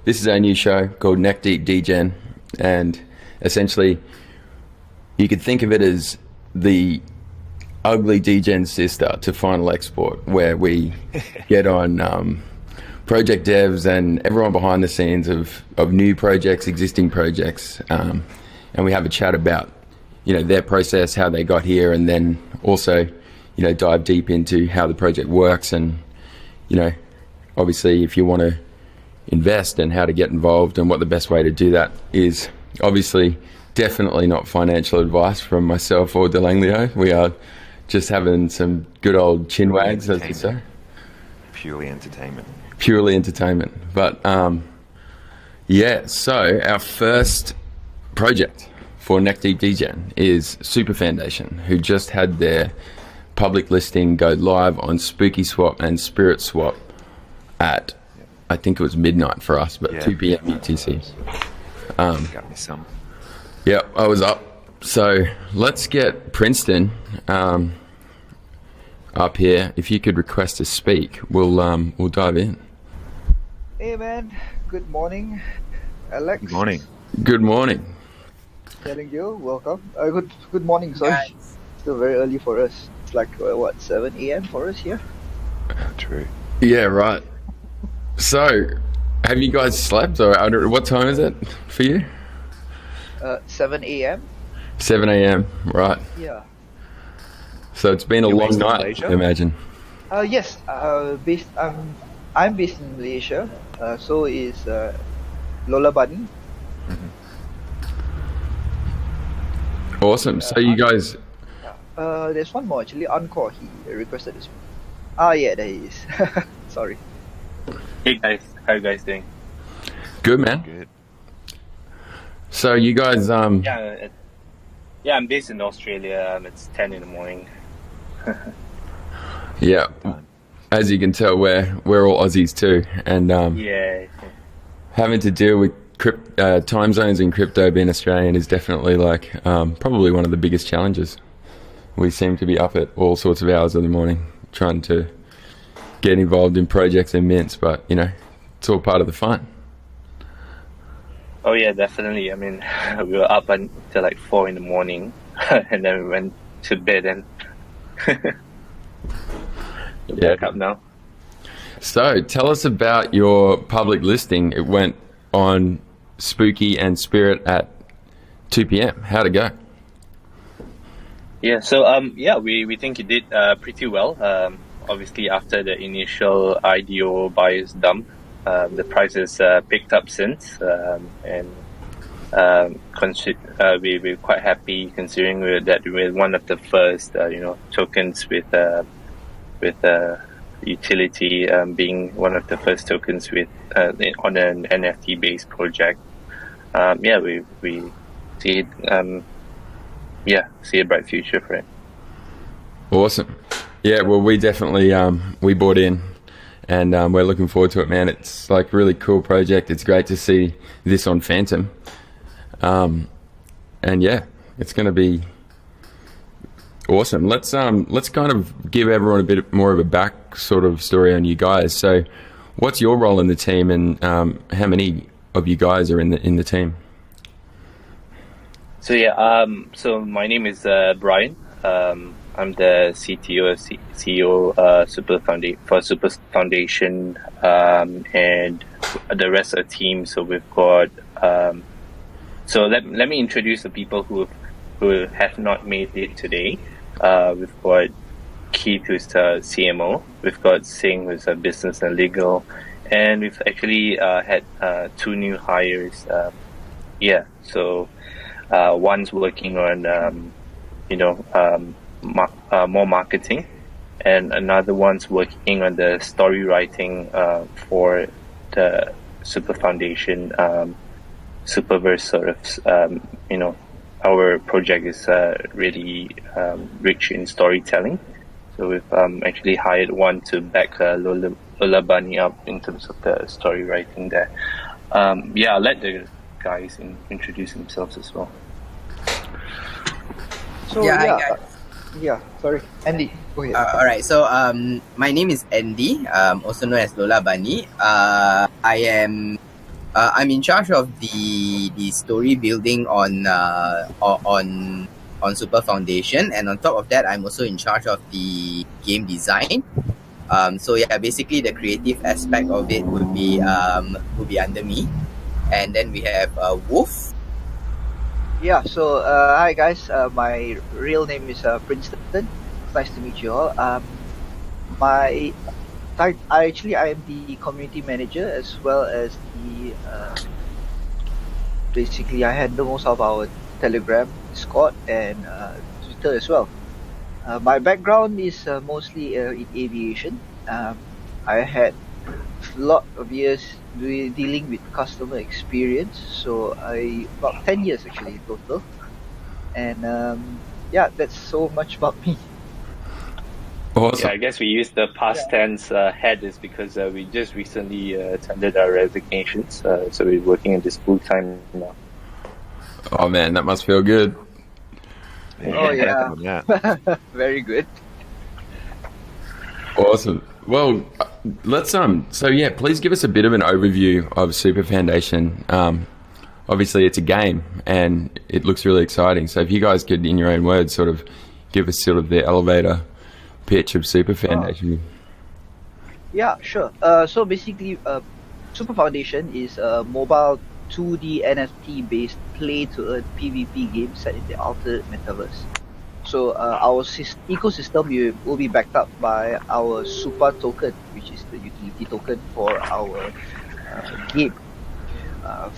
this is our new show called NEK Deep Degen, and essentially you could think of it as the ugly Degen sister to Final Export, where we get on project devs and everyone behind the scenes of new projects, existing projects, and we have a chat about their process, how they got here, and then also dive deep into how the project works, and obviously if you want to invest and how to get involved and what the best way to do that is. Obviously definitely not financial advice from myself or Delanglio. We are just having some good old chin wags, as we say. Purely entertainment. But so our first project for NEK Deep Degen is SUPA Foundation, who just had their public listing go live on Spooky Swap and Spirit Swap at, I think it was midnight for us, but 2 p.m. UTC. Got me some. Yeah, I was up. So let's get Princeton up here. If you could request to speak, we'll dive in. Hey man, good morning, Alex. Good morning. Good morning. Telling you, welcome. Good morning, sorry. Guys. Still very early for us. It's like 7 a.m. for us here. True. Yeah, right. So, have you guys slept, or what time is it for you? 7 a.m. 7 a.m. Right. Yeah. So it's been a You're long based in night, Malaysia? I imagine. Yes. I'm based in Malaysia. So is Lola Bunny. Awesome. So you guys, There's one more actually. Encore. He requested this one. Yeah, there he is. Sorry. Hey guys, how you guys doing? good man. Good. So you guys, Yeah, I'm based in Australia. It's 10 in the morning. yeah, as you can tell, we're all Aussies too, and Yeah. having to deal with time zones in crypto being Australian is definitely probably one of the biggest challenges. We seem to be up at all sorts of hours of the morning trying to get involved in projects and mints, but it's all part of the fun. Oh yeah, definitely. I mean, we were up until like 4 in the morning, and then we went to bed and back up now. So tell us about your public listing. It went on Spooky and Spirit at 2 p.m. How'd it go? Yeah, so we think it did pretty well. Obviously, after the initial IDO buyer's dump, the price has picked up since, and we're quite happy considering that we're one of the first, tokens with utility, being one of the first tokens with on an NFT based project. We see it, see a bright future for it. Awesome. Yeah, well, we definitely we bought in, and we're looking forward to it, man. It's like a really cool project. It's great to see this on Phantom, and yeah, it's going to be awesome. Let's kind of give everyone a bit more of a back sort of story on you guys. So, what's your role in the team, and how many of you guys are in the team? So so my name is Brian. I'm the CTO, CEO, for Super Foundation, and the rest of the team. So we've got. So let me introduce the people who have not made it today. We've got Keith, who's the CMO. We've got Singh, who's a business and legal, and we've actually had 2 new hires. So one's working on more marketing, and another one's working on the story writing for the Super Foundation Superverse sort of. Our project is really rich in storytelling, so we've actually hired one to back Lola Bunny up in terms of the story writing there. I'll let the guys introduce themselves as well. So sorry, Andy, go ahead. All right. So my name is Andy, also known as Lola Bunny. I am I'm in charge of the story building on Super Foundation, and on top of that, I'm also in charge of the game design. So yeah, basically the creative aspect of it would be under me, and then we have Wolf. Yeah, so hi guys, my real name is Princeton. Nice to meet you all. I am the community manager as well as the basically I handle most of our Telegram, Discord, and Twitter as well. My background is mostly in aviation. I had a lot of years dealing with customer experience, so about 10 years actually in total. And yeah, that's so much about me. Awesome. Yeah, I guess we use the past tense had is because we just recently tendered our resignations, so we're working in this full time now. Oh man, that must feel good. Oh yeah, Yeah. very good. Awesome. Well, let's so yeah, please give us a bit of an overview of Super Foundation. Obviously it's a game and it looks really exciting. So if you guys could, in your own words, sort of give us sort of the elevator pitch of Super Foundation. Yeah, sure. So basically, Super Foundation is a mobile 2D NFT based play-to-earn PvP game set in the alternate metaverse. So our ecosystem will be backed up by our SUPA token, which is the utility token for our game.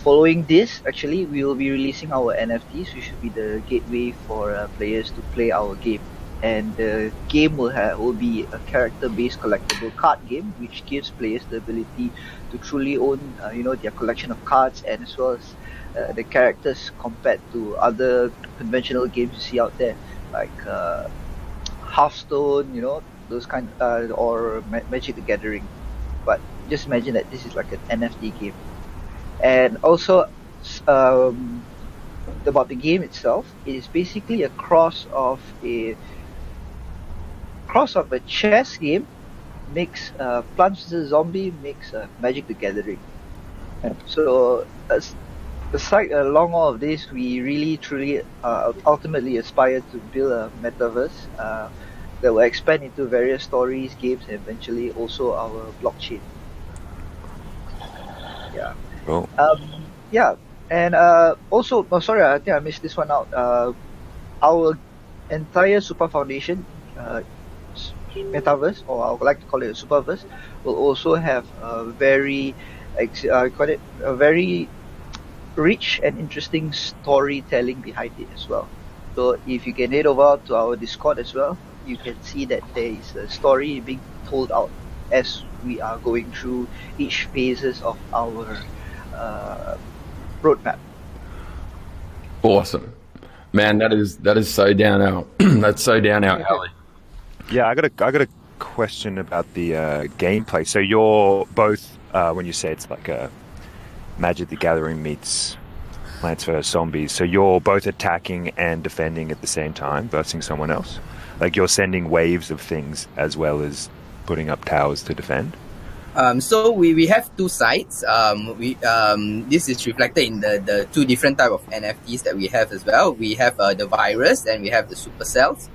Following this, actually, we will be releasing our NFTs, which should be the gateway for players to play our game. And the game will be a character-based collectible card game, which gives players the ability to truly own, their collection of cards, and as well as the characters compared to other conventional games you see out there, like Hearthstone, those kind, or Magic the Gathering. But just imagine that this is like an NFT game. And also, about the game itself, it is basically a cross of a chess game mix Plants vs Zombie mix Magic the Gathering. So aside along all of this, we really truly ultimately aspire to build a metaverse that will expand into various stories, games, and eventually also our blockchain. Yeah. Cool. Yeah, and also, sorry, I think I missed this one out. Our entire Super Foundation metaverse, or I would like to call it a superverse, will also have a very rich and interesting storytelling behind it as well. So if you can head over to our Discord as well, you can see that there is a story being told out as we are going through each phases of our roadmap. Awesome, man. That is so down our that's so down our alley. Yeah, I got a question about the gameplay. So you're both when you say it's like a Magic the Gathering meets Plants vs Zombies. So you're both attacking and defending at the same time, versus someone else. Like you're sending waves of things as well as putting up towers to defend. So we have two sides. This is reflected in the two different type of NFTs that we have as well. We have the virus and we have the supercells.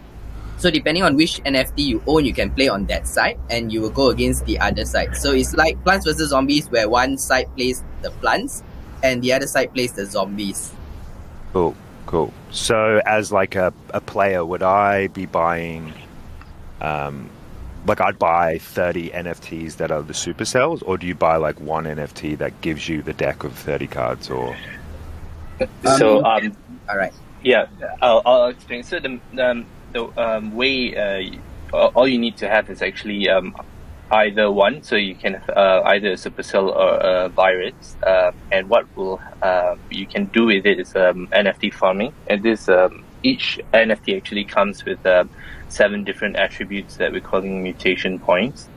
So depending on which NFT you own, you can play on that side and you will go against the other side. So it's like Plants vs Zombies, where one side plays the plants and the other side plays the zombies. Cool. So as like a player, would I be buying I'd buy 30 NFTs that are the supercells, or do you buy like one NFT that gives you the deck of 30 cards? Or So all right. yeah, I'll explain. So the way all you need to have is actually either one, so you can have either a supercell or a virus, and what you can do with it is NFT farming, and this each NFT actually comes with 7 different attributes that we're calling mutation points.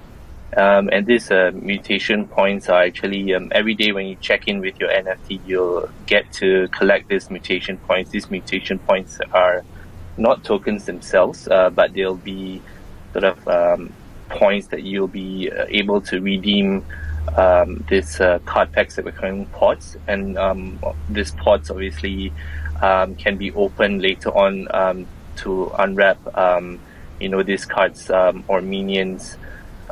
And these mutation points are actually every day when you check in with your NFT, you'll get to collect these mutation points. These mutation points are not tokens themselves, but they'll be sort of points that you'll be able to redeem these card packs that we're calling pods, and these pods obviously can be opened later on to unwrap these cards or minions,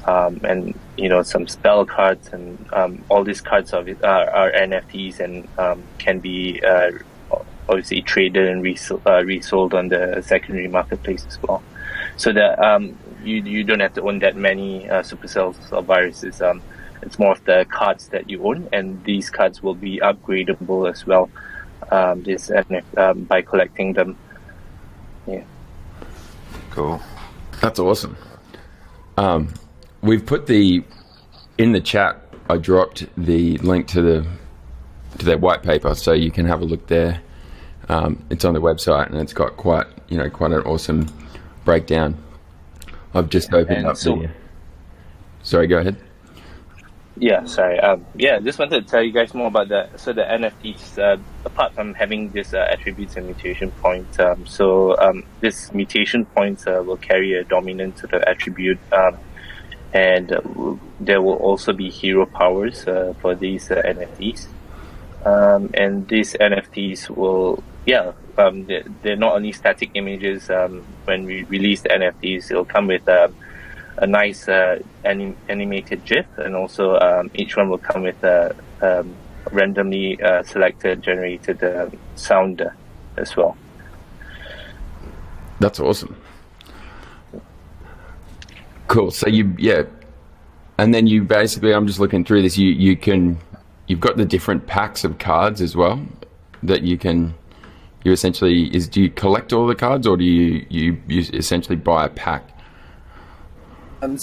and some spell cards, and all these cards are NFTs and can be obviously traded and resold on the secondary marketplace as well. So that you don't have to own that many supercells or viruses. It's more of the cards that you own, and these cards will be upgradable as well. By collecting them. Yeah. Cool. That's awesome. We've put in the chat. I dropped the link to their white paper, so you can have a look there. It's on the website, and it's got quite an awesome breakdown. I've just opened up. Sorry, go ahead. Yeah, sorry. Just wanted to tell you guys more about the NFTs. Apart from having this attributes and mutation points, this mutation points will carry a dominance to the attribute, and there will also be hero powers for these NFTs. And these NFTs will, they're not only static images. When we release the NFTs, it'll come with a nice animated GIF, and also each one will come with a randomly selected, generated sound as well. That's awesome. Cool. So and then you basically, I'm just looking through this. You've got the different packs of cards as well that you essentially do you collect all the cards, or do you essentially buy a pack? You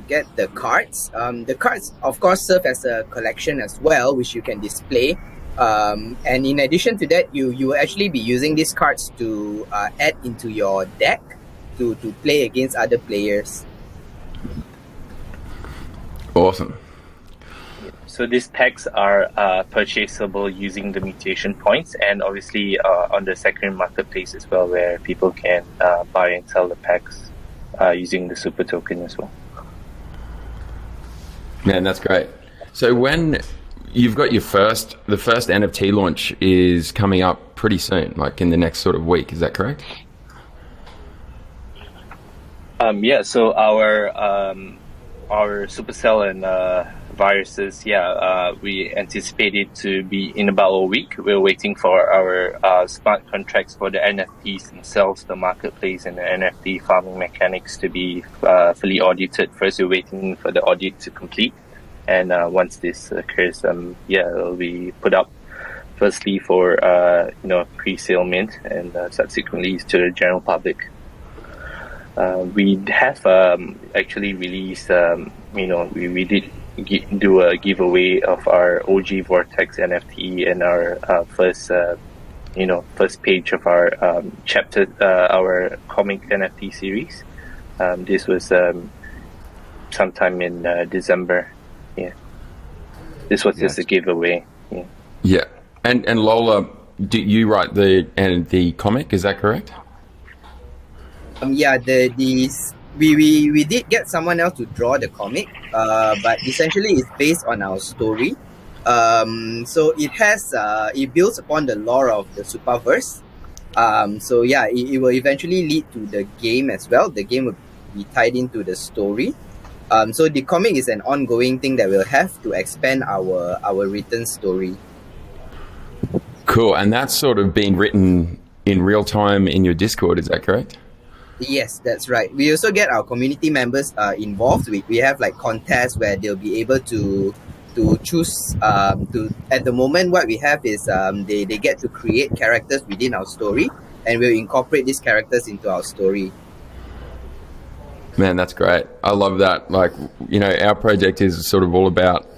get the cards. The cards, of course, serve as a collection as well, which you can display. And in addition to that, you will actually be using these cards to add into your deck to play against other players. Awesome. So these packs are purchasable using the mutation points, and obviously on the secondary marketplace as well, where people can buy and sell the packs using the super token as well. Man, that's great. So when you've got the first NFT launch is coming up pretty soon, like in the next sort of week, is that correct? So our supercell and viruses, we anticipate it to be in about a week. We're waiting for our smart contracts for the NFTs themselves, the marketplace, and the NFT farming mechanics to be fully audited. First, we're waiting for the audit to complete, and once this occurs, it'll be put up firstly for pre-sale mint, and subsequently to the general public. We have actually released, we did do a giveaway of our OG Vortex NFT and our first page of our chapter, our comic NFT series. This was sometime in December. Yeah, this was just a giveaway. Yeah. Yeah, and Lola, do you write the comic? Is that correct? We did get someone else to draw the comic, but essentially it's based on our story. So it builds upon the lore of the Supaverse. It will eventually lead to the game as well. The game will be tied into the story. So the comic is an ongoing thing that we'll have to expand our written story. Cool, and that's sort of being written in real time in your Discord, is that correct? Yes, that's right. We also get our community members involved. We have like contests where they'll be able to choose at the moment what we have is they get to create characters within our story, and we'll incorporate these characters into our story. Man, that's great. I love that. Like, our project is sort of all about,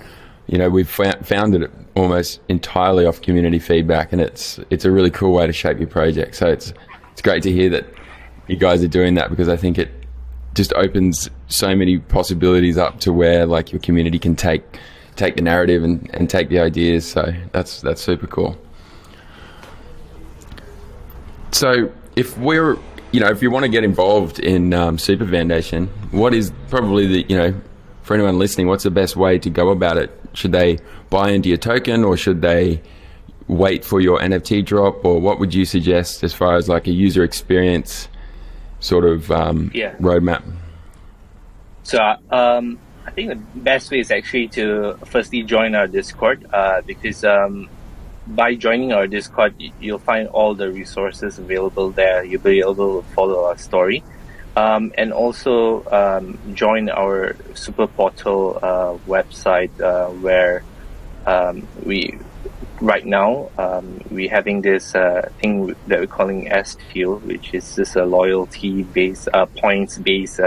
we've founded it almost entirely off community feedback, and it's a really cool way to shape your project. So it's great to hear that you guys are doing that, because I think it just opens so many possibilities up to where like your community can take the narrative and take the ideas. So that's super cool. So if if you want to get involved in Super Foundation, what is probably the for anyone listening, what's the best way to go about it? Should they buy into your token, or should they wait for your NFT drop, or what would you suggest as far as like a user experience sort of roadmap? So I think the best way is actually to firstly join our Discord, because by joining our Discord, you'll find all the resources available there. You'll be able to follow our story. And also join our Super Portal website, where we right now we're having this thing that we're calling S-Fuel, which is just a loyalty-based, points-based,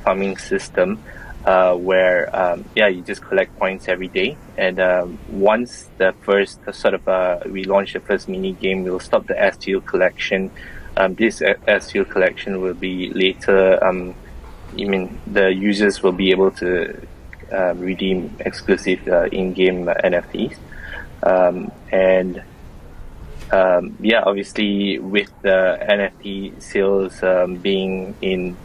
farming system, where you just collect points every day. And once the first we launch the first mini game, we'll stop the S-Fuel collection. This S-Fuel collection will be later. The users will be able to redeem exclusive in-game NFTs, obviously with the NFT sales being in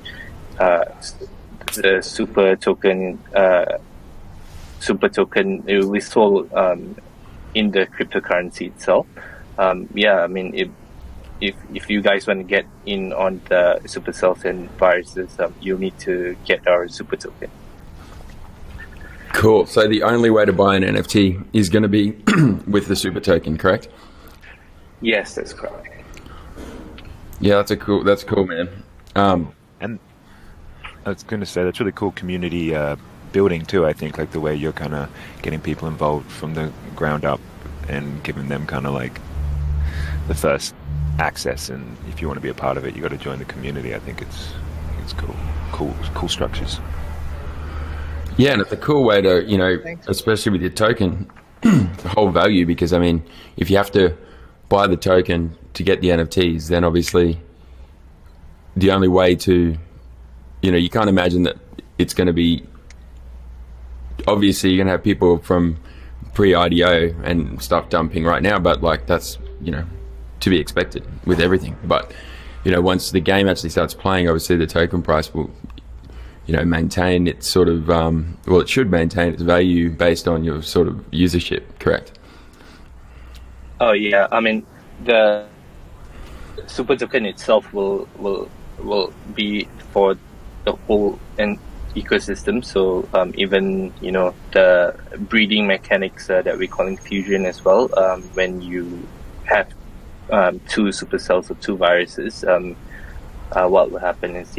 the super token, it will be sold in the cryptocurrency itself. If you guys want to get in on the supercells and viruses, you'll need to get our super token. Cool. So the only way to buy an NFT is going to be with the super token, correct? Yes, that's correct. Yeah, that's cool, man. And I was going to say, that's really cool community building too, I think, like the way you're kind of getting people involved from the ground up and giving them kind of like the first access. And if you want to be a part of it, you got to join the community. I think it's cool structures. Yeah, and it's a cool way to, especially with your token, the whole value, because if you have to buy the token to get the NFTs, then obviously the only way to, you can't imagine that it's going to be, obviously you're going to have people from pre-IDO and stuff dumping right now, but like that's, to be expected with everything. But, once the game actually starts playing, obviously the token price will, maintain its sort of, it should maintain its value based on your sort of usership, correct? Oh yeah, the super token itself will be for the whole ecosystem. So even the breeding mechanics that we're calling fusion as well. When you have two supercells or two viruses, what will happen is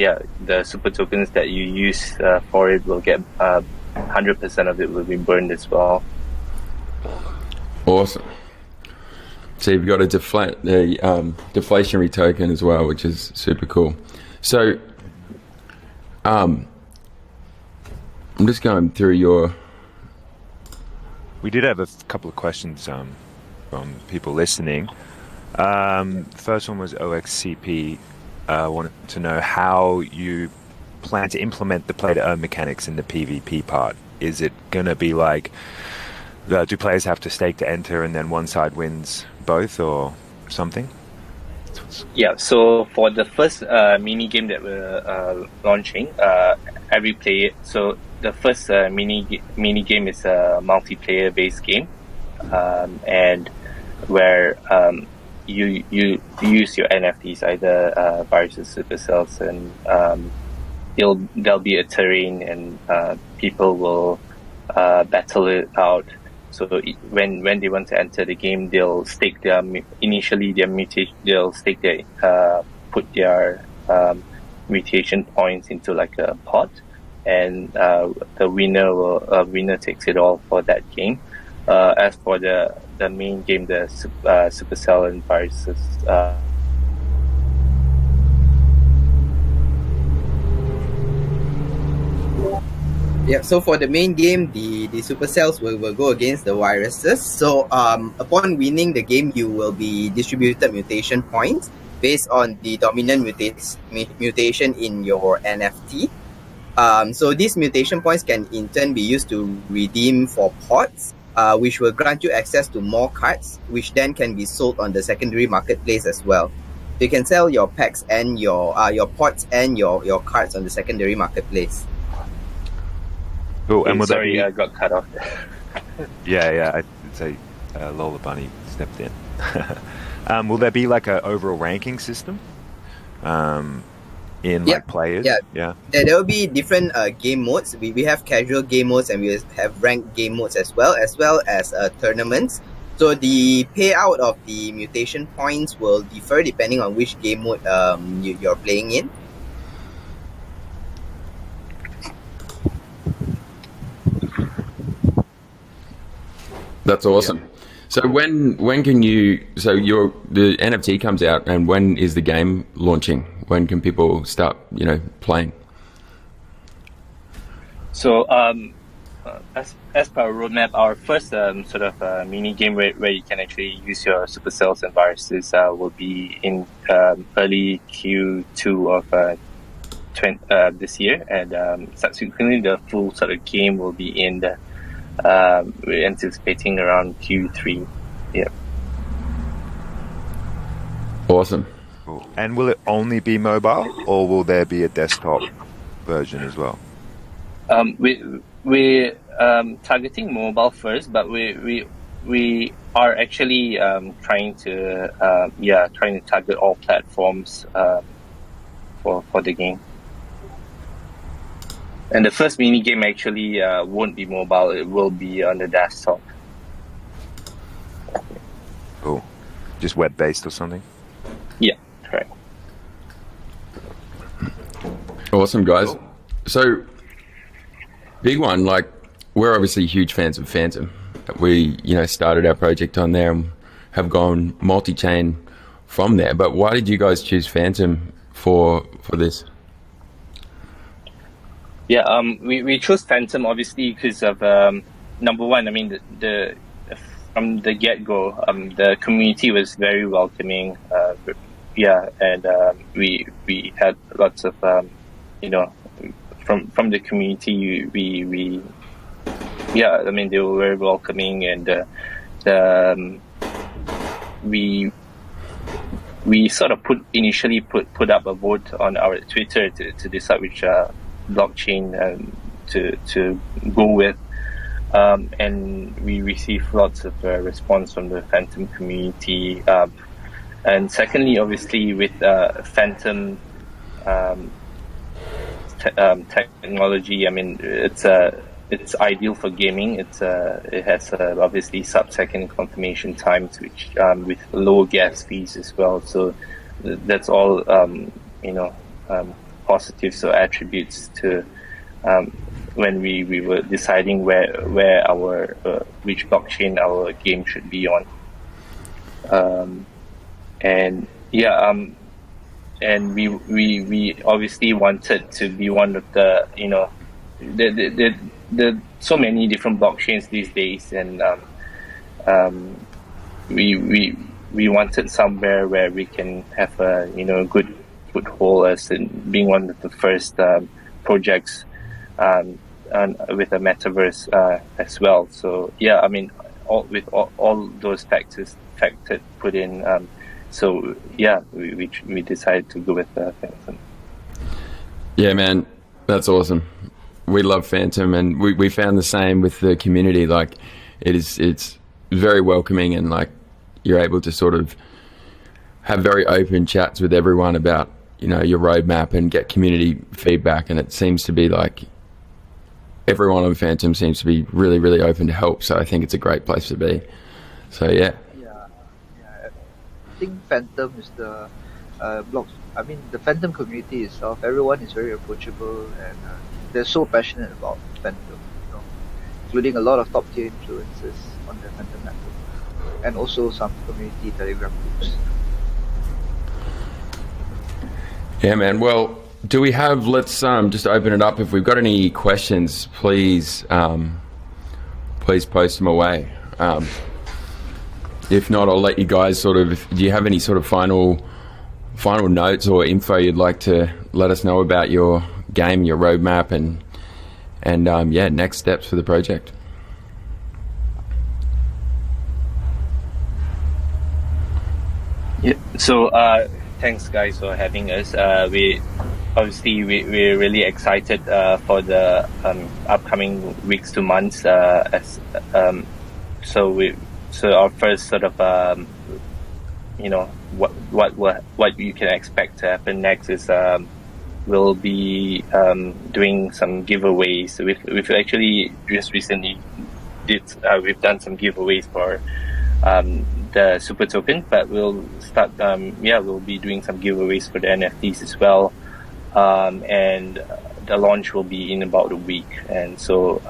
the super tokens that you use for it will get 100% of it will be burned as well. Awesome. So you've got a deflationary token as well, which is super cool. So I'm just going through your... We did have a couple of questions from people listening. First one was OXCP. Wanted to know how you plan to implement the play-to-earn mechanics in the PvP part. Is it going to be like, do players have to stake to enter and then one side wins both or something? Yeah, so for the first mini game that we're launching, every player, so the first mini game is a multiplayer based game, and where you use your NFTs, either viruses, supercells, and there'll be a terrain, and people will battle it out. So when they want to enter the game, they'll stake mutation. They'll stake put their mutation points into like a pot, and the winner takes it all for that game. As for the main game, the supercell and viruses. Yeah, so for the main game, the supercells will go against the viruses. So upon winning the game, you will be distributed mutation points based on the dominant mutation in your NFT. So these mutation points can in turn be used to redeem for pots, which will grant you access to more cards, which then can be sold on the secondary marketplace as well. You can sell your packs and your pods and your cards on the secondary marketplace. Cool. And will that Sorry, be... I got cut off. Yeah, I'd say Lola Bunny stepped in. Will there be like an overall ranking system in like players? Yeah. There will be different game modes. We have casual game modes and we have ranked game modes as well as tournaments. So the payout of the mutation points will differ depending on which game mode you're playing in. That's awesome. Yeah. So when can you? So the NFT comes out, and when is the game launching? When can people start, playing? So as per our roadmap, our first mini game where you can actually use your supercells and viruses will be in early Q2 of this year, and subsequently the full sort of game will be in the. We're anticipating around Q3. Yeah. Awesome. Cool. And will it only be mobile, or will there be a desktop version as well? We're targeting mobile first, but we are actually trying to target all platforms for the game. And the first mini game actually won't be mobile; it will be on the desktop. Cool. Just web-based or something? Yeah, correct. Awesome, guys. Cool. So, big one. Like, we're obviously huge fans of Phantom. We, started our project on there and have gone multi-chain from there. But why did you guys choose Phantom for this? Yeah, we chose Phantom obviously because of number one. I mean, the from the get-go, the community was very welcoming. And we had lots of from the community. I mean, they were very welcoming, and we sort of initially put up a vote on our Twitter to decide which blockchain to go with, and we received lots of response from the Phantom community, and secondly, obviously with Phantom technology, I mean it's ideal for gaming. It has obviously sub-second confirmation times, which with low gas fees as well. So that's all positives or attributes to when we were deciding where our which blockchain our game should be on, and we obviously wanted to be one of the the so many different blockchains these days, and we wanted somewhere where we can have a good foothold as in being one of the first projects with a metaverse as well. So yeah, I mean, all those factors put in. So yeah, we decided to go with Phantom. Yeah, man, that's awesome. We love Phantom, and we found the same with the community. Like, it's very welcoming, and like you're able to sort of have very open chats with everyone about your roadmap and get community feedback, and it seems to be like everyone on Phantom seems to be really, really open to help. So I think it's a great place to be. So yeah. I think Phantom is the block. I mean, the Phantom community itself, everyone is very approachable, and they're so passionate about Phantom, including a lot of top tier influencers on the Phantom network, and also some community Telegram groups. Yeah, man. Well, do we have? Let's just open it up. If we've got any questions, please post them away. If not, I'll let you guys sort of. Do you have any sort of final notes or info you'd like to let us know about your game, your roadmap, and next steps for the project? Yeah. So thanks guys for having us. We're really excited for the upcoming weeks to months. So our first sort of what you can expect to happen next is we'll be doing some giveaways. We've actually just recently we've done some giveaways for the Super Token, but we'll start we'll be doing some giveaways for the NFTs as well, and the launch will be in about a week, and so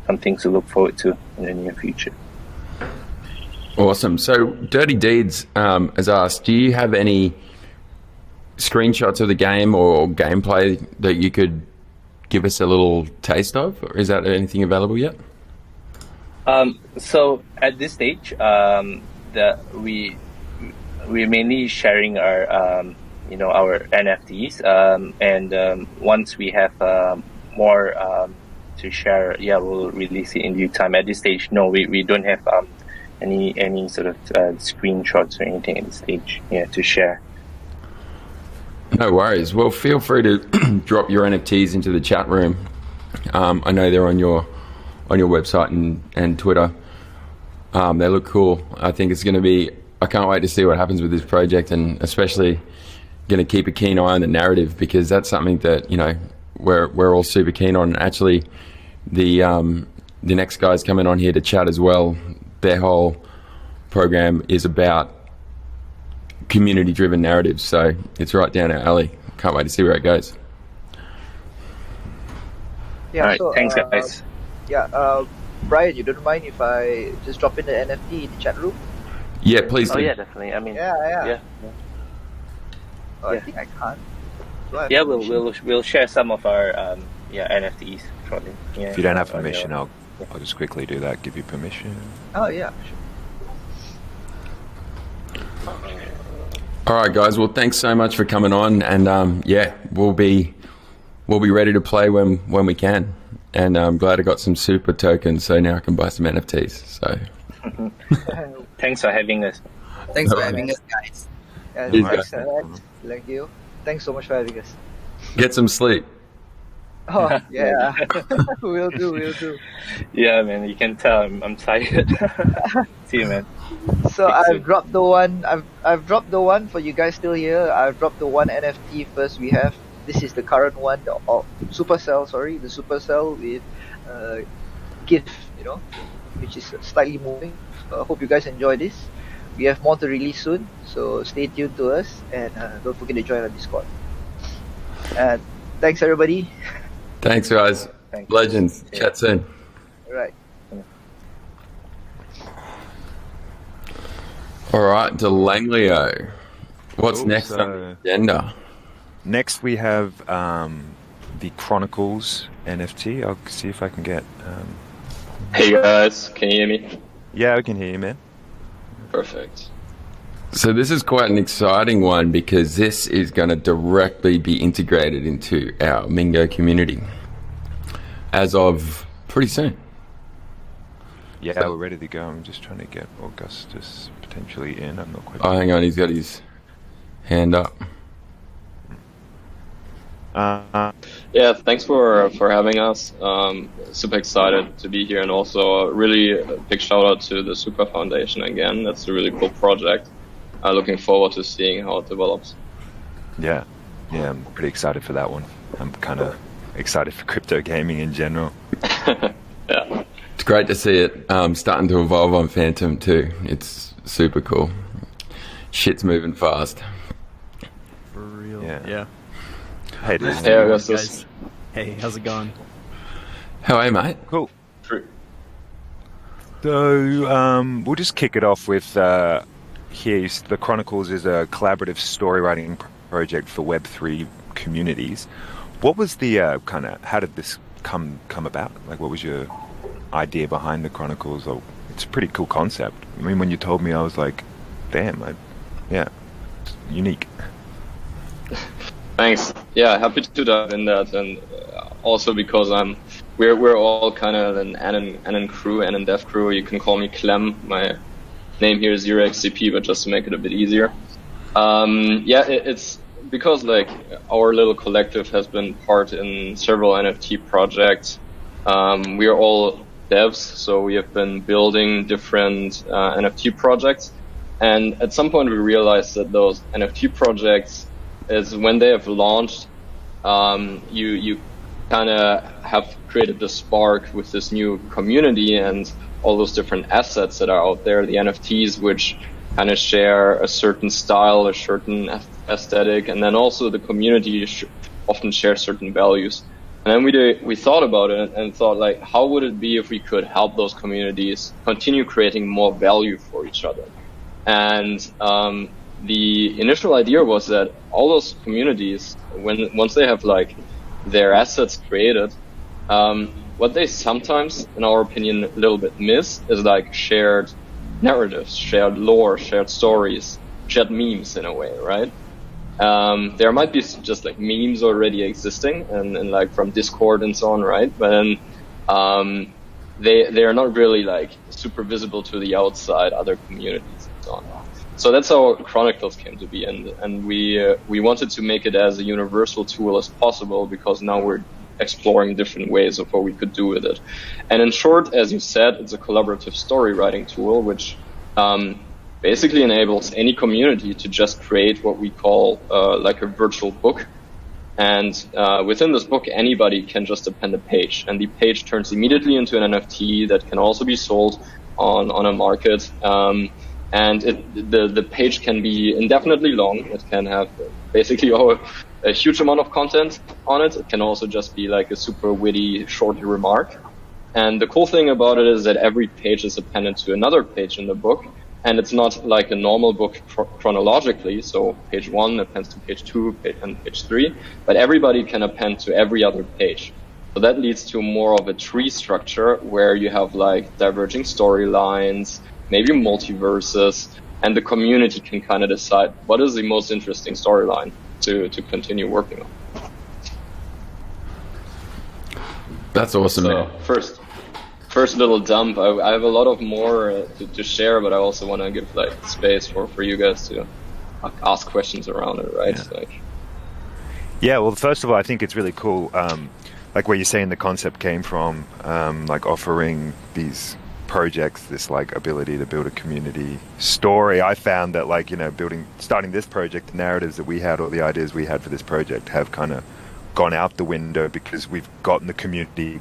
some things to look forward to in the near future. Awesome. So Dirty Deeds has asked, do you have any screenshots of the game or gameplay that you could give us a little taste of, or is that anything available yet? So at this stage, we're mainly sharing our our NFTs, and once we have more to share, we'll release it in due time. At this stage, no, we don't have any sort of screenshots or anything at this stage to share. No worries. Well, feel free to drop your NFTs into the chat room. I know they're on your website and Twitter. They look cool. I think it's going to be. I can't wait to see what happens with this project, and especially going to keep a keen eye on the narrative, because that's something that we're all super keen on. Actually, the next guys coming on here to chat as well. Their whole program is about community-driven narratives, so it's right down our alley. Can't wait to see where it goes. Yeah. All right, so, thanks, guys. Brian, you don't mind if I just drop in the NFT in the chat room? Yeah, please do. Oh yeah, definitely. I mean, Yeah. I think I can't. We'll share some of our NFTs shortly. Yeah, If you don't have permission, I'll just quickly do that. Give you permission. Oh yeah, sure. All right, guys. Well, thanks so much for coming on, and we'll be ready to play when we can. And I'm glad I got some super tokens, so now I can buy some NFTs. So, thanks for having us. Thanks for having us, guys. Yeah, Cheers, thanks, guys. Alex. Thank you. Thanks so much for having us. get some sleep. Oh yeah, we'll do. Yeah, man, you can tell I'm tired. See you, man. So Thanks, I've dropped the one. I've dropped the one for you guys still here. I've dropped the one NFT first. We have. This is the current one, the Supercell. Sorry, the Supercell with GIF. Which is slightly moving. So I hope you guys enjoy this. We have more to release soon, so stay tuned to us, and don't forget to join our Discord. And thanks everybody. Thanks, guys. Thank you. Legends. Yeah. Chat soon. All right. All right, Delanglio. What's Cool, next so- on the agenda? Next, we have the Chronicles NFT. I'll see if I can get. Hey guys, can you hear me? Yeah, I can hear you, man. Perfect. So this is quite an exciting one, because this is going to directly be integrated into our Mingo community as of pretty soon. Yeah, So- we're ready to go. I'm just trying to get Augustus potentially in. I'm not quite. Oh, hang on, he's got his hand up. Yeah, thanks for having us. Super excited to be here, and also really a big shout out to the SUPA Foundation again. That's a really cool project. Looking forward to seeing how it develops. Yeah, I'm pretty excited for that one. I'm kind of excited for crypto gaming in general. Yeah. It's great to see it starting to evolve on Phantom too. It's super cool. Shit's moving fast. For real. Yeah. Hey, dude. Hey, Augustus. Guys. Hey, how's it going? How are you, mate? Cool. So we'll just kick it off with here. The Chronicles is a collaborative story writing project for Web3 communities. What was the how did this come about? Like, what was your idea behind the Chronicles? Oh, it's a pretty cool concept. I mean, when you told me, I was like, damn, it's unique. Thanks. Yeah, happy to dive in that, and also because we're all kind of an Anon crew, Anon Dev crew. You can call me Clem. My name here 0xCP, but just to make it a bit easier. It's because like our little collective has been part in several NFT projects. We are all devs, so we have been building different NFT projects. And at some point we realized that those NFT projects is when they have launched, you kind of have created the spark with this new community and all those different assets that are out there, the NFTs, which kind of share a certain style, a certain aesthetic, and then also the community often shares certain values. And then we thought about it and thought, like, how would it be if we could help those communities continue creating more value for each other? And the initial idea was that all those communities, once they have like their assets created, what they sometimes, in our opinion, a little bit miss is like shared narratives, shared lore, shared stories, shared memes in a way, right? There might be just like memes already existing and like from Discord and so on, right? But then they are not really like super visible to the outside, other communities and so on. So that's how Chronicles came to be, and we wanted to make it as a universal tool as possible, because now we're exploring different ways of what we could do with it. And in short, as you said, it's a collaborative story writing tool, which basically enables any community to just create what we call like a virtual book. And within this book, anybody can just append a page, and the page turns immediately into an NFT that can also be sold on a market. And the page can be indefinitely long. It can have basically a huge amount of content on it. It can also just be like a super witty, short remark. And the cool thing about it is that every page is appended to another page in the book. And it's not like a normal book chronologically. So page 1 appends to page 2 and page 3. But everybody can append to every other page. So that leads to more of a tree structure where you have like diverging storylines, maybe multiverses, and the community can kind of decide what is the most interesting storyline to continue working on. That's awesome, So man. first little dump. I have a lot of more to share, but I also want to give like space for you guys to ask questions around it, right? Yeah, well, first of all, I think it's really cool, like where you're saying the concept came from, like offering these projects this like ability to build a community story. I found that like, you know, starting this project, the narratives that we had or the ideas we had for this project have kind of gone out the window because we've gotten the community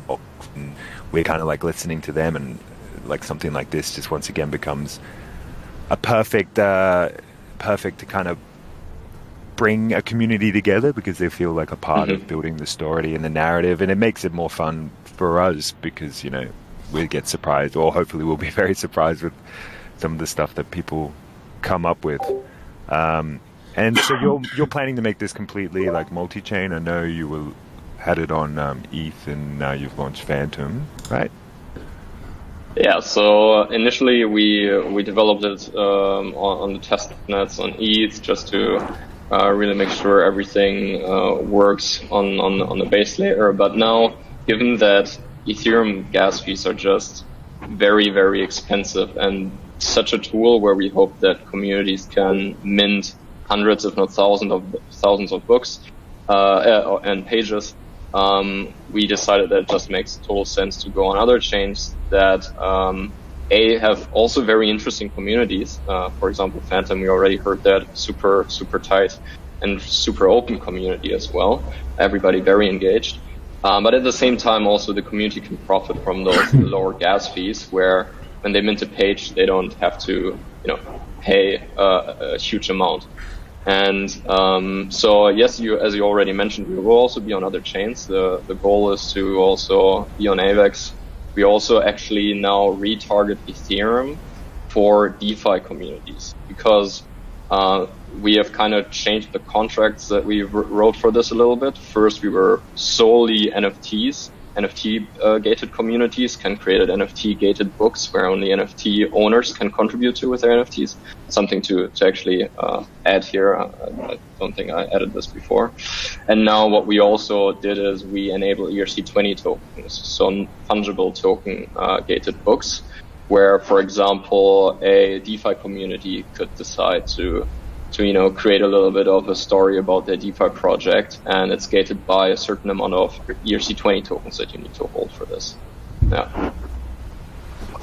and we're kind of like listening to them, and like something like this just once again becomes a perfect to kind of bring a community together because they feel like a part of building the story and the narrative, and it makes it more fun for us because, you know, we get surprised, or hopefully we'll be very surprised with some of the stuff that people come up with. And so you're planning to make this completely like multi-chain. I know you had it on ETH, and now you've launched Phantom, right? Yeah. So initially we developed it on the test nets on ETH just to really make sure everything works on the base layer. But now, given that Ethereum gas fees are just very, very expensive, and such a tool where we hope that communities can mint hundreds, if not thousands of books and pages, we decided that it just makes total sense to go on other chains that have also very interesting communities. For example, Phantom, we already heard that, super tight and super open community as well. Everybody very engaged. But at the same time, also the community can profit from those lower gas fees, where when they mint a page, they don't have to, pay a huge amount. And so, yes, as you already mentioned, we will also be on other chains. The goal is to also be on AVAX. We also actually now retarget Ethereum for DeFi communities, because we have kind of changed the contracts that we wrote for this a little bit. First, we were solely NFTs. NFT-gated communities can create NFT-gated books where only NFT owners can contribute to with their NFTs. Something to actually add here. I don't think I added this before. And now what we also did is we enable ERC20 tokens, so fungible token-gated books, where, for example, a DeFi community could decide to create a little bit of a story about their DeFi project, and it's gated by a certain amount of ERC20 tokens that you need to hold for this. Yeah.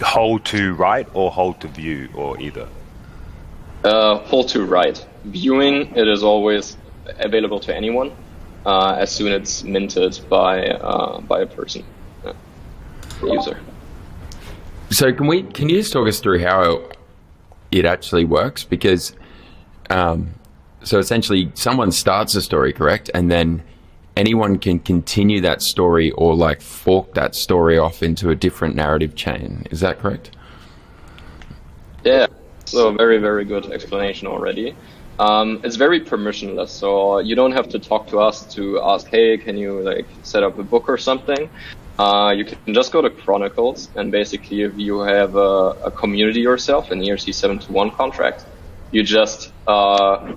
Hold to write or hold to view, or either? Hold to write. Viewing, it is always available to anyone as soon as it's minted by a person, the user. So can you just talk us through how it actually works? Because so essentially someone starts a story, correct? And then anyone can continue that story or like fork that story off into a different narrative chain. Is that correct? Yeah, so very, very good explanation already. It's very permissionless, so you don't have to talk to us to ask, hey, can you like set up a book or something? You can just go to Chronicles, and basically if you have a community yourself, an ERC-721 contract, you just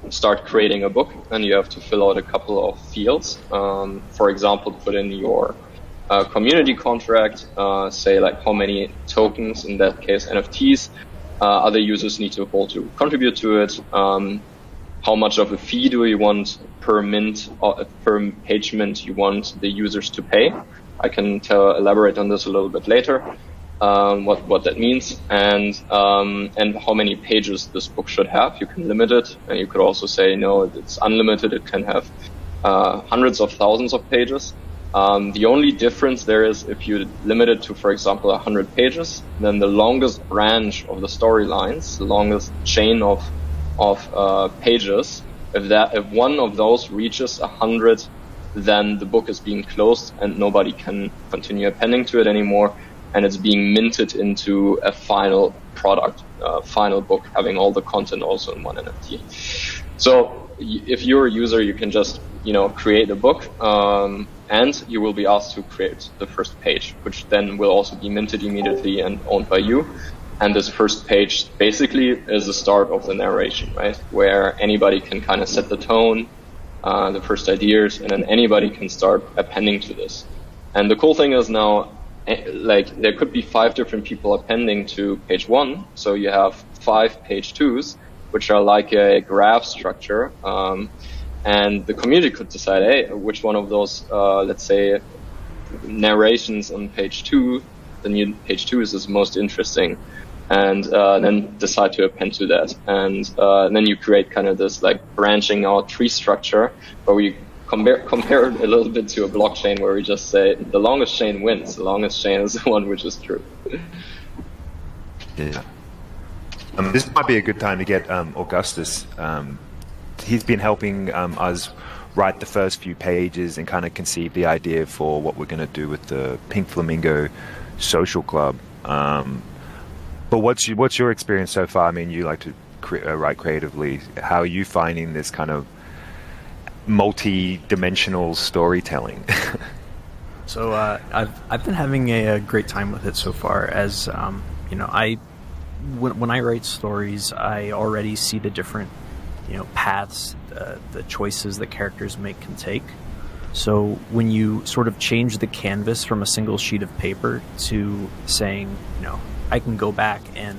start creating a book, and you have to fill out a couple of fields. For example, put in your community contract, say like how many tokens, in that case NFTs, other users need to hold to contribute to it. How much of a fee do you want per mint or per page mint you want the users to pay? I can elaborate on this a little bit later, what that means, and how many pages this book should have. You can limit it, and you could also say, no, it's unlimited. It can have hundreds of thousands of pages. The only difference there is if you limit it to, for example, 100 pages, then the longest branch of the storylines, the longest chain of pages, if one of those reaches 100, then the book is being closed and nobody can continue appending to it anymore, and it's being minted into a final product, final book, having all the content also in one NFT. So if you're a user, you can just create a book, and you will be asked to create the first page, which then will also be minted immediately and owned by you. And this first page basically is the start of the narration, right? Where anybody can kind of set the tone, the first ideas, and then anybody can start appending to this. And the cool thing is now, like, there could be 5 different people appending to page 1. So you have 5 page 2s, which are like a graph structure. And the community could decide, hey, which one of those, let's say, narrations on page 2, the new page 2 is most interesting. And then decide to append to that. And then you create kind of this like branching out tree structure where we compare it a little bit to a blockchain where we just say the longest chain wins. The longest chain is the one which is true. Yeah. This might be a good time to get Augustus. He's been helping us write the first few pages and kind of conceive the idea for what we're going to do with the Pink Flamingo Social Club. But what's your experience so far? I mean, you like to write creatively. How are you finding this kind of multi-dimensional storytelling? So I've been having a great time with it so far. As when I write stories, I already see the different paths, the choices that characters can take. So when you sort of change the canvas from a single sheet of paper to saying, I can go back and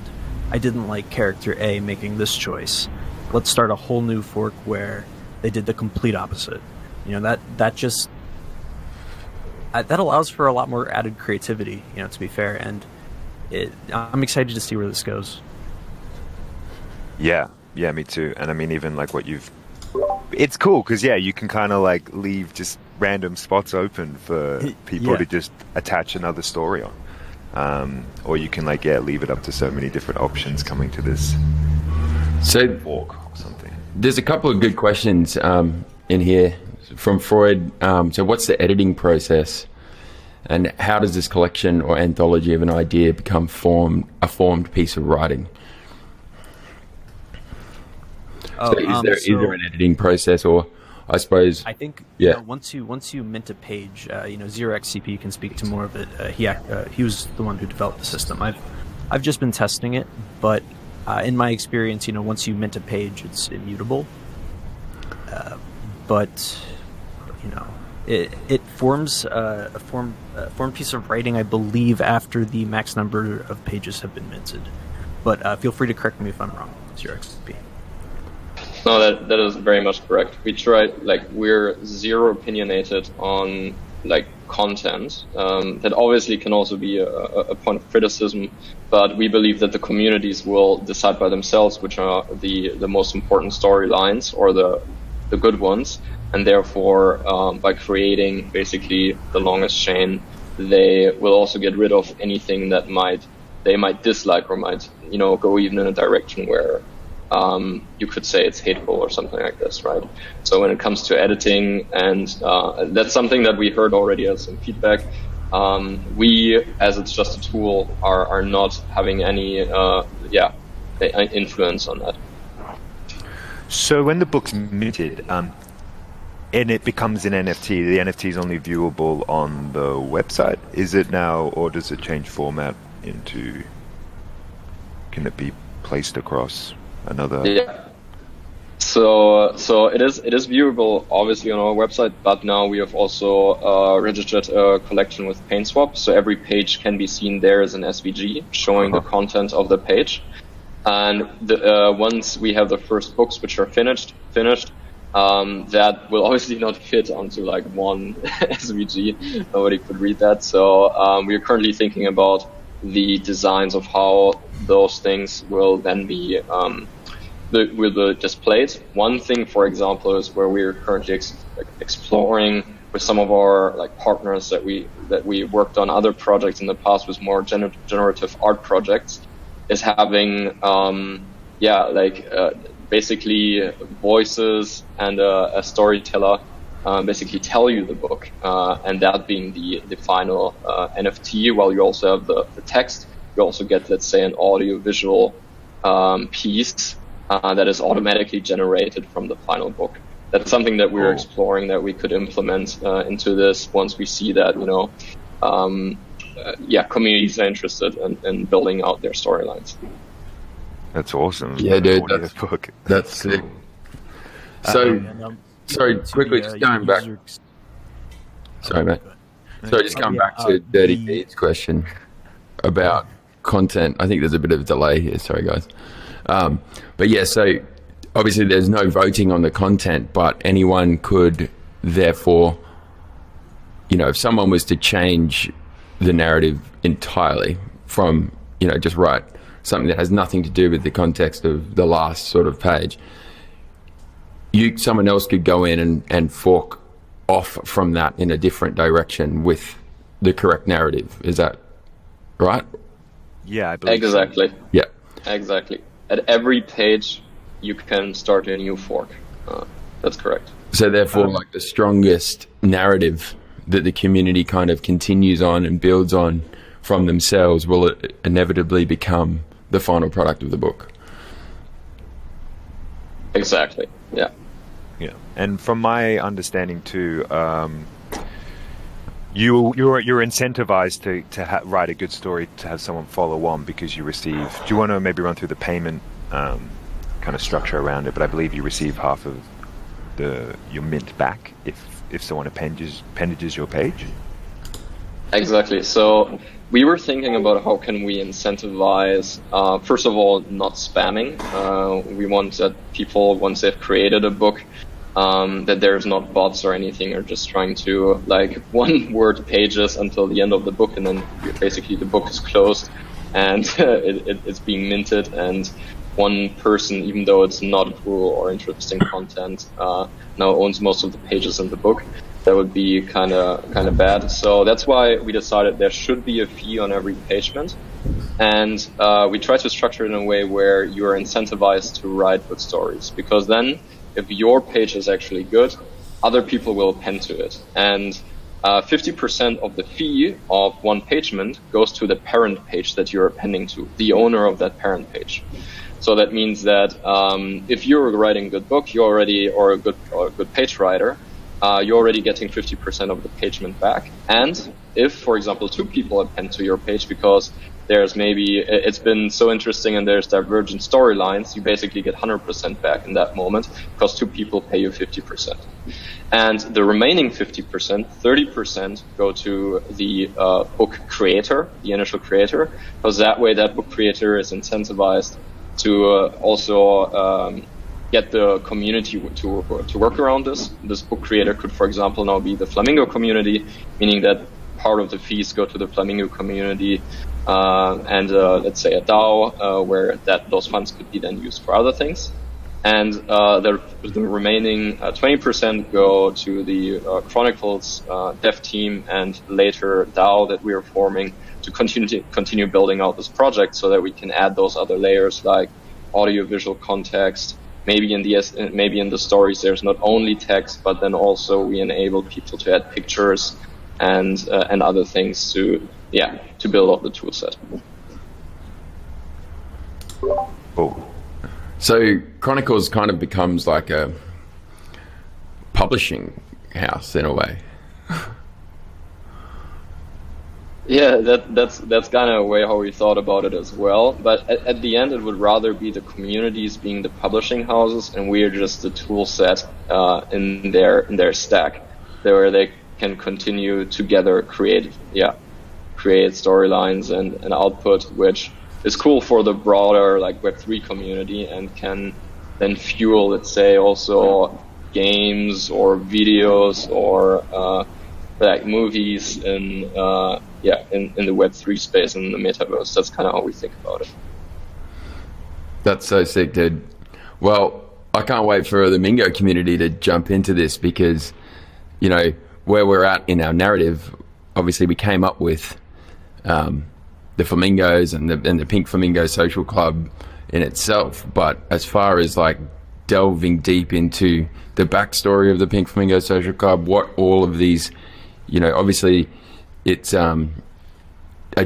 I didn't like character A making this choice. Let's start a whole new fork where they did the complete opposite. That allows for a lot more added creativity, to be fair. And I'm excited to see where this goes. Yeah, me too. And I mean, even like it's cool because you can kind of like leave just random spots open for people to just attach another story on. Or you can leave it up to so many different options coming to this fork or something. There's a couple of good questions in here from Freud. So what's the editing process, and how does this collection or anthology of an idea become a formed piece of writing? So is there an editing process, or I suppose? I think once you mint a page, ZeroXCP can speak to more of it. He was the one who developed the system. I've just been testing it, but in my experience, once you mint a page, it's immutable. But It forms a formed piece of writing, I believe, after the max number of pages have been minted. But feel free to correct me if I'm wrong. It's your XP. No, that is very much correct. We try, like, we're zero opinionated on like content. That obviously can also be a point of criticism, but we believe that the communities will decide by themselves which are the most important storylines or the good ones, and therefore by creating basically the longest chain, they will also get rid of anything that they might dislike or might go even in a direction where you could say it's hateful or something like this, right? So when it comes to editing, and that's something that we heard already as some feedback, we, as it's just a tool, are not having any influence on that. So when the book's minted, and it becomes an NFT, the NFT is only viewable on the website, is it now, or does it change format into, can it be placed across another? Yeah. So it is viewable obviously on our website, but now we have also registered a collection with PaintSwap, so every page can be seen there as an SVG showing the content of the page. And once we have the first books which are finished, that will obviously not fit onto like one SVG. Nobody could read that. So we are currently thinking about the designs of how those things will then be displayed. One thing, for example, is where we are currently exploring with some of our like partners that we worked on other projects in the past with more generative art projects, is having basically voices and a storyteller basically tell you the book, and that being the final NFT, while you also have the text. You also get, let's say, an audio-visual piece that is automatically generated from the final book. That's something that we're exploring, that we could implement into this once we see that, communities are interested in building out their storylines. That's awesome. Yeah, dude, that's sick. So, sorry, quickly, just going back. Sorry, mate. Sorry, just going back to Dirty Deeds' question about content. I think there's a bit of a delay here. Sorry, guys. But yeah, so obviously there's no voting on the content, but anyone could, therefore, if someone was to change the narrative entirely from, just write something that has nothing to do with the context of the last sort of page, someone else could go in and fork off from that in a different direction with the correct narrative. Is that right? Yeah, I believe exactly. So. Yeah, exactly. At every page, you can start a new fork. That's correct. So therefore, like the strongest narrative that the community kind of continues on and builds on from themselves will inevitably become the final product of the book. Exactly. Yeah. Yeah, and from my understanding too, you're incentivized to write a good story to have someone follow on because you receive. Do you want to maybe run through the payment kind of structure around it? But I believe you receive half of your mint back if someone appendages your page. Exactly. So we were thinking about how can we incentivize, first of all, not spamming. We want that people, once they've created a book, that there's not bots or anything, or just trying to like one-word pages until the end of the book, and then basically the book is closed and it's being minted, and one person, even though it's not cool or interesting content, now owns most of the pages in the book. That would be kind of bad. So that's why we decided there should be a fee on every pagement, and we try to structure it in a way where you are incentivized to write good stories, because then if your page is actually good, other people will append to it, and 50% of the fee of one pagement goes to the parent page that you're appending to, the owner of that parent page. So that means that if you're writing a good book, or a good page writer, you're already getting 50% of the pagement back. And if, for example, 2 people append to your page because there's maybe, it's been so interesting and there's divergent storylines, you basically get 100% back in that moment because 2 people pay you 50%. And the remaining 50%, 30% go to the book creator, the initial creator, because that way that book creator is incentivized to also get the community to work around this. This book creator could, for example, now be the Flamingo community, meaning that part of the fees go to the Flamingo community, and let's say a DAO where those funds could be then used for other things. And the remaining 20% go to the Chronicles dev team and later DAO that we are forming to continue building out this project so that we can add those other layers like audio-visual context. Maybe in the stories there's not only text, but then also we enable people to add pictures and other things to build up the tool set. Cool. So Chronicles kind of becomes like a publishing house in a way. Yeah, that's kind of a way how we thought about it as well. But at the end, it would rather be the communities being the publishing houses, and we are just the tool set in their stack, where they can continue together create storylines and output, which is cool for the broader like Web3 community and can then fuel, let's say, also games or videos or like movies in the Web3 space and in the metaverse. That's kind of how we think about it. That's so sick, dude. Well, I can't wait for the Mingo community to jump into this because, you know, where we're at in our narrative, obviously we came up with the Flamingos and the Pink Flamingo Social Club in itself. But as far as like delving deep into the backstory of the Pink Flamingo Social Club, what all of these, you know, obviously it's a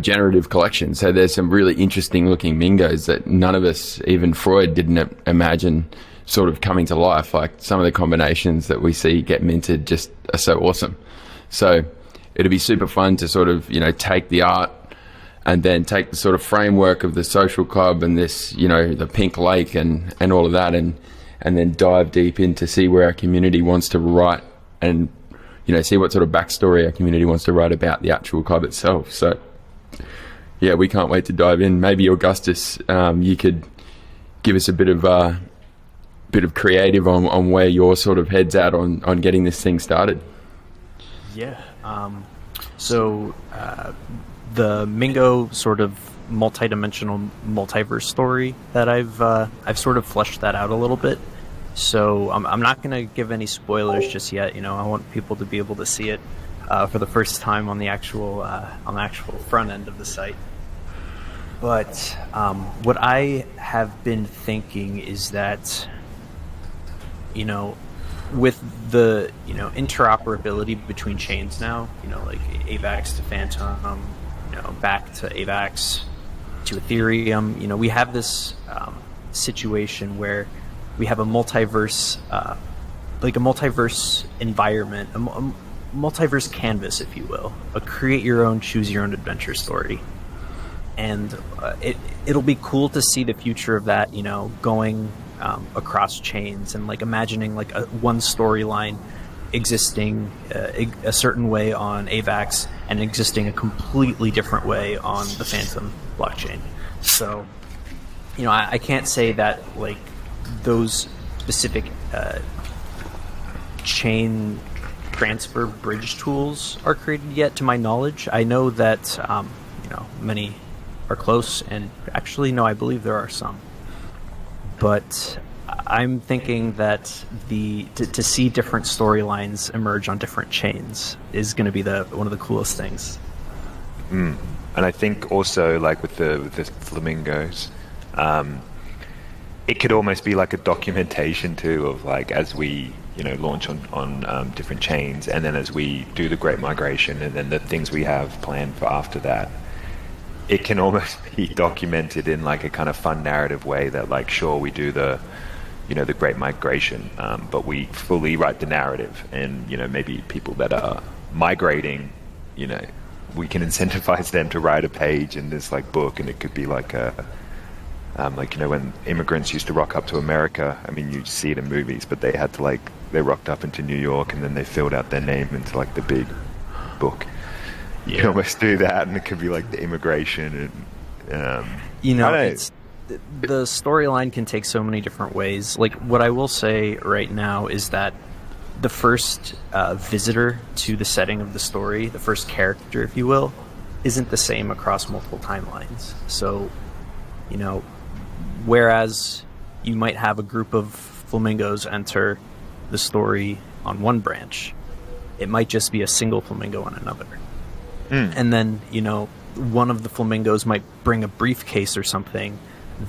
generative collection. So there's some really interesting looking Mingos that none of us, even Freud, didn't imagine sort of coming to life. Like some of the combinations that we see get minted just are so awesome. So it'll be super fun to sort of, you know, take the art and then take the sort of framework of the social club and this, you know, the Pink Lake and all of that, and then dive deep in to see where our community wants to write and, you know, see what sort of backstory our community wants to write about the actual club itself. So yeah, we can't wait to dive in. Maybe Augustus, you could give us a bit of creative on where your sort of head's at on getting this thing started. Yeah. So the Mingo sort of multi-dimensional multiverse story that I've sort of fleshed that out a little bit. So I'm not going to give any spoilers just yet. You know, I want people to be able to see it for the first time on the actual front end of the site. But what I have been thinking is that, you know, with the, you know, interoperability between chains now, you know, like AVAX to Phantom, you know, back to AVAX to Ethereum, you know, we have this situation where we have a multiverse, like a multiverse environment, a multiverse canvas, if you will, a create your own, choose your own adventure story. And it'll be cool to see the future of that, you know, going across chains and like imagining like one storyline existing a certain way on AVAX and existing a completely different way on the Phantom blockchain. So, you know, I can't say that like those specific chain transfer bridge tools are created yet, to my knowledge. I know that you know, many are close, and actually no, I believe there are some. But I'm thinking that to see different storylines emerge on different chains is going to be one of the coolest things. And I think also like with the flamingos, it could almost be like a documentation too of like as we, you know, launch on different chains, and then as we do the great migration, and then the things we have planned for after that, it can almost be documented in like a kind of fun narrative way that like, sure, we do the, you know, the great migration, but we fully write the narrative, and, you know, maybe people that are migrating, you know, we can incentivize them to write a page in this like book, and it could be like a when immigrants used to rock up to America. I mean, you see it in movies, but they had to they rocked up into New York, and then they filled out their name into like the big book. You can almost do that, and it could be like the immigration and it's the storyline can take so many different ways. Like, what I will say right now is that the first visitor to the setting of the story, the first character, if you will, isn't the same across multiple timelines. So, whereas you might have a group of flamingos enter the story on one branch, it might just be a single flamingo on another. And then, one of the flamingos might bring a briefcase or something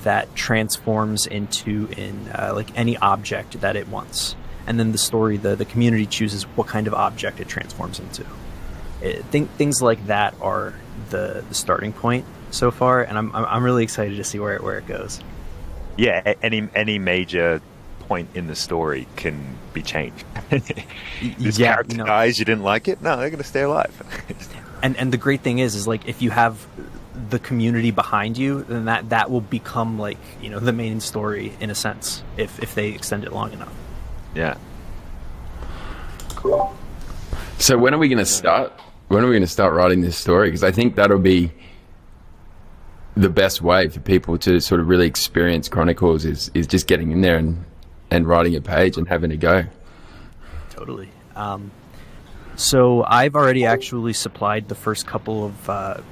that transforms into any object that it wants. And then the community chooses what kind of object it transforms into. Things like that are the starting point so far, and I'm really excited to see where it goes. Yeah, any major point in the story can be changed. This character dies, you didn't like it? No, they're going to stay alive. And the great thing is like, if you have the community behind you, then that will become the main story in a sense, if they extend it long enough. Yeah. Cool. So when are we going to start? When are we going to start writing this story? Because I think that'll be the best way for people to sort of really experience Chronicles is just getting in there and writing a page and having a go. Totally. So I've already actually supplied the first couple of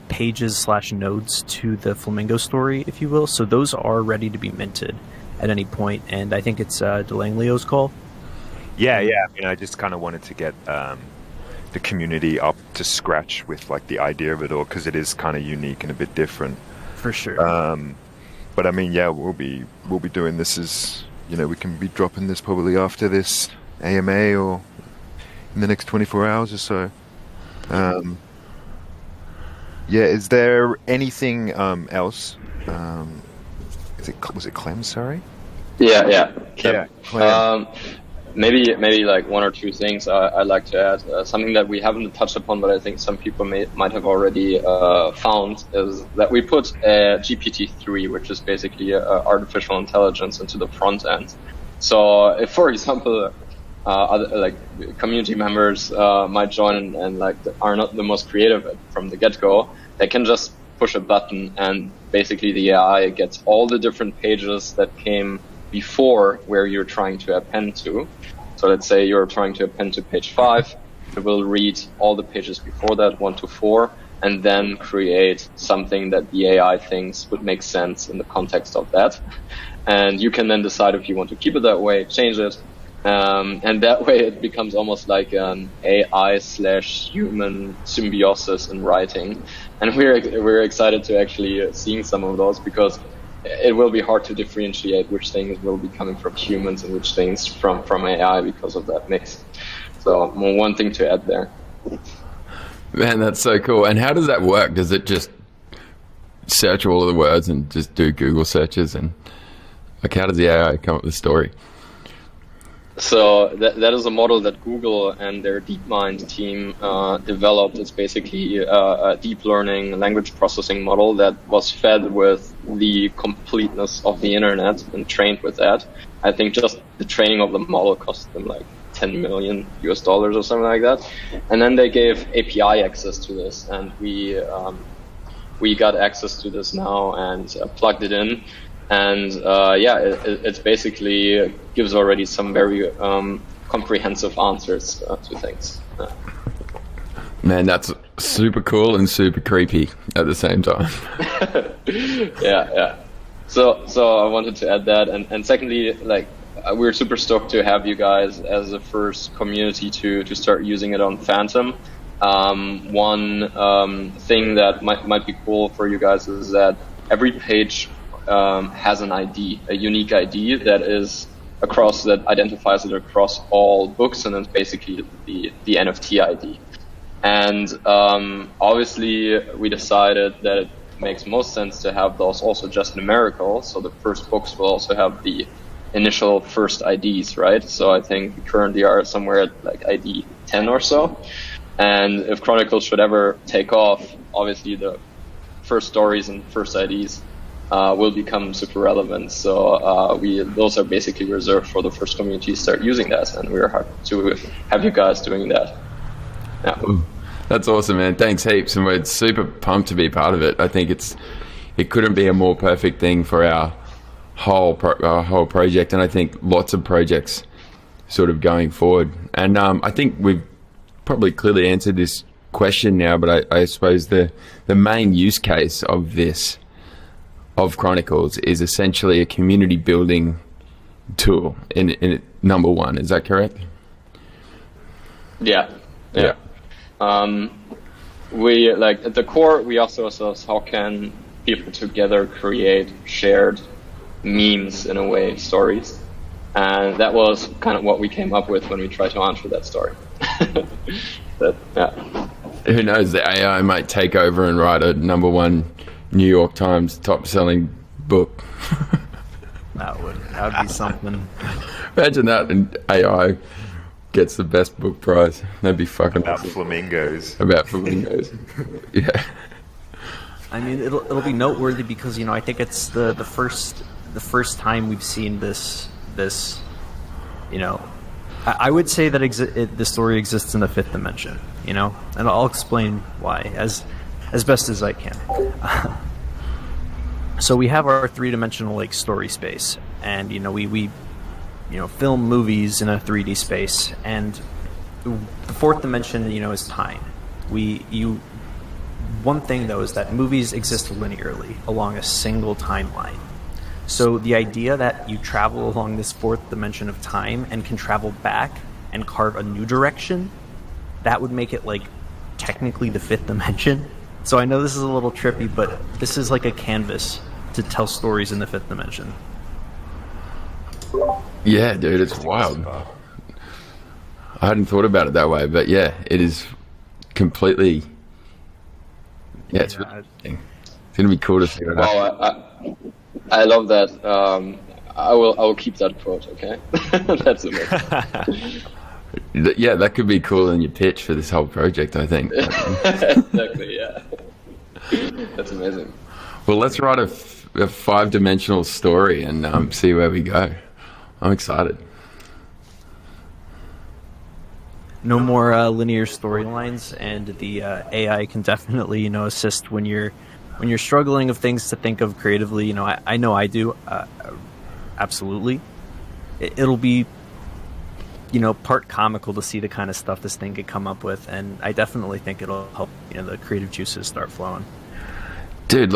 pages / nodes to the Flamingo story, if you will. So those are ready to be minted at any point, and I think it's DeLanglio's call. Yeah. I mean, I just kind of wanted to get the community up to scratch with the idea of it all, because it is kind of unique and a bit different. For sure. But I mean, yeah, we'll be doing this as we can be dropping this probably after this AMA or in the next 24 hours or so. Yeah, is there anything else? Was it Clem? Sorry. Yeah. Clem. Yeah, Clem. Maybe one or two things I'd like to add. Something that we haven't touched upon, but I think some people might have already found, is that we put GPT-3, which is basically artificial intelligence, into the front end. So if, for example, other community members might join and are not the most creative from the get-go, they can just push a button and basically the AI gets all the different pages that came before where you're trying to append to. So let's say you're trying to append to page 5, it will read all the pages before that, 1 to 4, and then create something that the AI thinks would make sense in the context of that. And you can then decide if you want to keep it that way, change it, and that way it becomes almost like an AI/human symbiosis in writing. And we're excited to actually seeing some of those, because it will be hard to differentiate which things will be coming from humans and which things from AI because of that mix. So one thing to add there. Man, that's so cool. And how does that work? Does it just search all of the words and just do Google searches? And how does the AI come up with the story? So that is a model that Google and their DeepMind team developed. It's basically a deep learning language processing model that was fed with the completeness of the internet and trained with that. I think just the training of the model cost them $10 million US or something like that. And then they gave API access to this, and we got access to this now and plugged it in. And it's basically gives already some very comprehensive answers to things. Man, that's super cool and super creepy at the same time. Yeah. So I wanted to add that, and secondly, we're super stoked to have you guys as the first community to start using it on Phantom. One thing that might be cool for you guys is that every page has an ID, a unique ID that identifies it across all books, and it's basically the NFT ID. And obviously, we decided that it makes most sense to have those also just numerical. So the first books will also have the initial first IDs, right? So I think we currently are somewhere at ID 10 or so. And if Chronicles should ever take off, obviously the first stories and first IDs will become super relevant. So those are basically reserved for the first community to start using that, and we're happy to have you guys doing that. Yeah. That's awesome, man. Thanks heaps, and we're super pumped to be part of it. I think it couldn't be a more perfect thing for our whole project, and I think lots of projects sort of going forward. And I think we've probably clearly answered this question now, but I suppose the main use case of Chronicles is essentially a community building tool in number one. Is that correct? Yeah. We like at the core, we ask ourselves, how can people together create shared memes, in a way, stories? And that was kind of what we came up with when we tried to answer that story. Who knows, the AI might take over and write a number one New York Times top-selling book. That would be something. Imagine that, and AI gets the best book prize. That'd be fucking about awesome. flamingos. About flamingos. Yeah. I mean, it'll be noteworthy because I think it's the first time we've seen this. I would say that the story exists in the fifth dimension. And I'll explain why as best as I can. So we have our three-dimensional story space, and we film movies in a 3D space, and the fourth dimension is time. One thing though is that movies exist linearly along a single timeline. So the idea that you travel along this fourth dimension of time and can travel back and carve a new direction, that would make it technically the fifth dimension. So I know this is a little trippy, but this is like a canvas to tell stories in the fifth dimension. Yeah, dude, it's wild. I hadn't thought about it that way, but yeah, it is completely. Yeah, it's really interesting. It's gonna be cool to see that. Wow, I love that. I will keep that quote. Okay, that's amazing. Yeah, that could be cool in your pitch for this whole project, I think. Exactly. Yeah, that's amazing. Well, let's write a five-dimensional story and see where we go. I'm excited. No more linear storylines, and the AI can definitely assist when you're struggling of things to think of creatively. I know I do. Absolutely, it'll be part comical to see the kind of stuff this thing could come up with, and I definitely think it'll help the creative juices start flowing. Dude,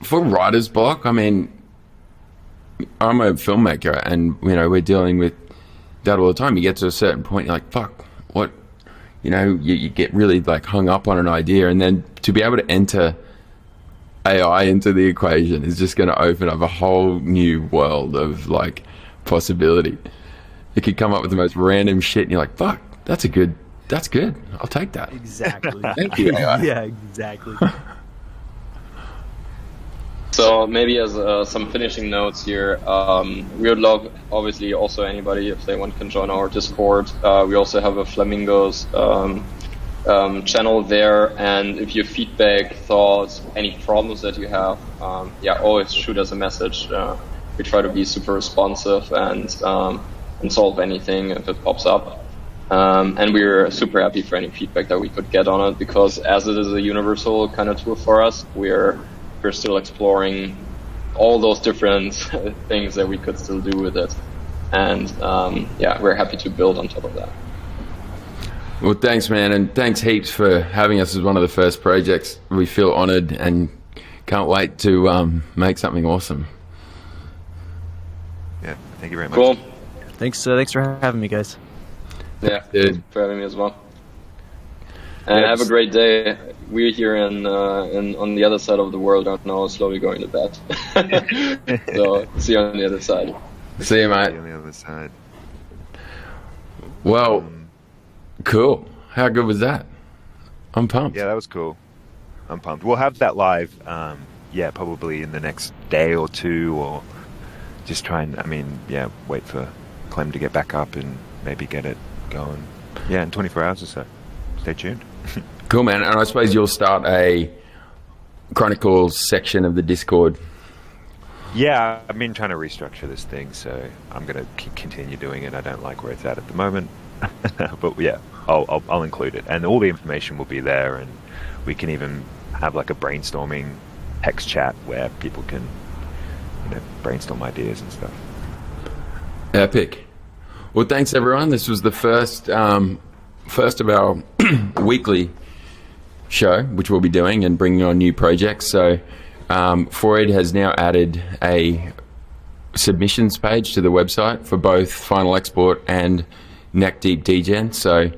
for writer's block, I mean, I'm a filmmaker, and we're dealing with that all the time. You get to a certain point, you're like, fuck, what? You get really hung up on an idea, and then to be able to enter AI into the equation is just going to open up a whole new world of possibility. It could come up with the most random shit, and you're like, fuck, that's good. I'll take that. Exactly. Thank you, AI. Yeah, exactly. So maybe as some finishing notes here, we would love, obviously, also anybody, if they want, can join our Discord. We also have a Flamingos channel there, and if you have feedback, thoughts, any problems that you have, always shoot us a message. We try to be super responsive and solve anything if it pops up. And we're super happy for any feedback that we could get on it, because as it is a universal kind of tool for us, we're still exploring all those different things that we could still do with it. And we're happy to build on top of that. Well, thanks, man, and thanks heaps for having us as one of the first projects. We feel honored and can't wait to make something awesome. Yeah, thank you very much. Cool. Thanks for having me, guys. Yeah, Dude. for having me as well. And have a great day. We're here in on the other side of the world right now, slowly going to bed. So see you on the other side. See you, mate. On the other side. Well, cool. How good was that? I'm pumped. Yeah, that was cool. I'm pumped. We'll have that live, probably in the next day or two, or just try and, wait for Clem to get back up and maybe get it going. Yeah, in 24 hours or so. stay tuned. Cool, man. And I suppose you'll start a Chronicles section of the Discord. Yeah, I've been trying to restructure this thing, so I'm going to continue doing it. I don't like where it's at the moment, but yeah, I'll include it, and all the information will be there, and we can even have like a brainstorming text chat where people can, brainstorm ideas and stuff. Epic. Well, thanks everyone. This was the first of our weekly show, which we'll be doing and bringing on new projects. So Freud has now added a submissions page to the website for both Final Export and NEK Deep Degen. So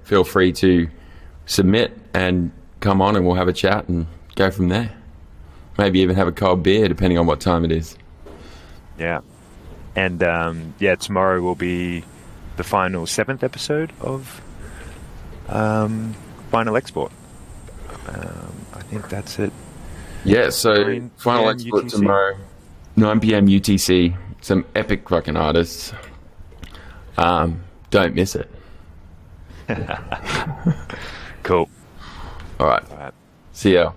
feel free to submit and come on, and we'll have a chat and go from there. Maybe even have a cold beer, depending on what time it is. Yeah. And tomorrow will be the final 7th episode of Final Export. I think that's it. Yeah, so Final Export UTC. tomorrow, 9 p.m. UTC. Some epic fucking artists. Don't miss it. Cool. All right. See ya.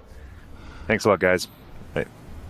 Thanks a lot, guys.